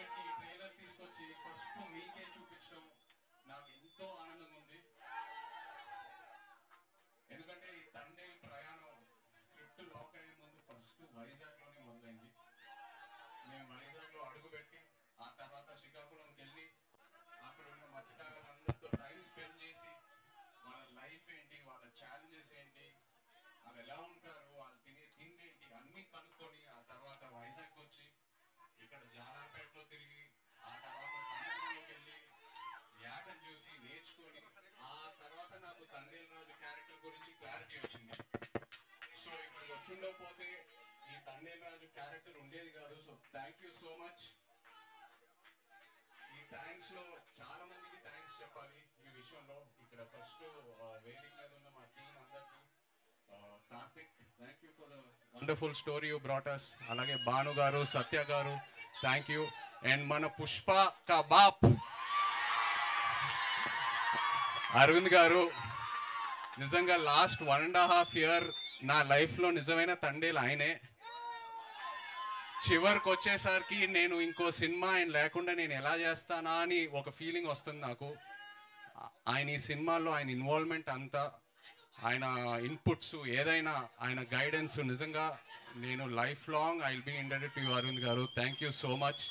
ఇక్కడికి ట్రైలర్ తీసుకొచ్చి ఫస్ట్ మీకే చూపించడం నాకు ఎంతో ఆనందంగా ఉంది. ఎందుకంటే ఈ తండేల్ ప్రయాణం స్క్రిప్ట్ లాక్ అయ్యే ముందు ఫస్ట్ వైజాగ్లోనే మొదలైంది. మేము వైజాగ్లో అడుగుపెట్టి ఆ తర్వాత శ్రీకాకుళంకి వెళ్ళి అక్కడ ఉన్న మత్స్యకారులందరితో టైం స్పెండ్ చేసి వాళ్ళ లైఫ్ ఏంటి, వాళ్ళ ఛాలెంజెస్ ఏంటి, వాళ్ళు ఎలా ఉంటారు, వాళ్ళు తినే తిండి ఏంటి అన్నీ కనుక్కొని ఆ తర్వాత వైజాగ్ వచ్చి ఇక్కడ జాలార్పేటలో తిరిగి ఆ తర్వాత సముద్రంలోకి వెళ్ళి యాటను చూసి నేర్చుకొని ఆ తర్వాత నాకు తండేల్ రాజు క్యారెక్టర్ గురించి క్లారిటీ వచ్చింది. సో ఇక్కడికి వచ్చిండకపోతే ఈ తండేల్ రాజు క్యారెక్టర్ ఉండేది కాదు. So thank you so much. ఈ థ్యాంక్స్ లో చాలా మందికి థ్యాంక్స్ చెప్పాలి ఈ విషయంలో. ఇక్కడ ఫస్ట్ వేదిక మీద ఉన్న మా టీం అందరికి, Karthik thank you for the wonderful story you brought us. అలాగే భాను గారు, సత్య గారు థ్యాంక్ యూ. అండ్ మన పుష్ప కా బాప్ అరవింద్ గారు, నిజంగా లాస్ట్ 1.5 year నా లైఫ్లో నిజమైన తండేలు ఆయనే. చివరికి వచ్చేసరికి నేను ఇంకో సినిమా ఆయన లేకుండా నేను ఎలా చేస్తానా అని ఒక ఫీలింగ్ వస్తుంది నాకు. ఆయన ఈ సినిమాల్లో ఆయన ఇన్వాల్వ్మెంట్ అంతా, ఆయన ఇన్పుట్స్ ఏదైనా, ఆయన గైడెన్స్ నిజంగా నేను life long I will be indebted to you Arvind garu. Thank you so much.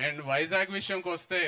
And Vizag విషయంకి వస్తే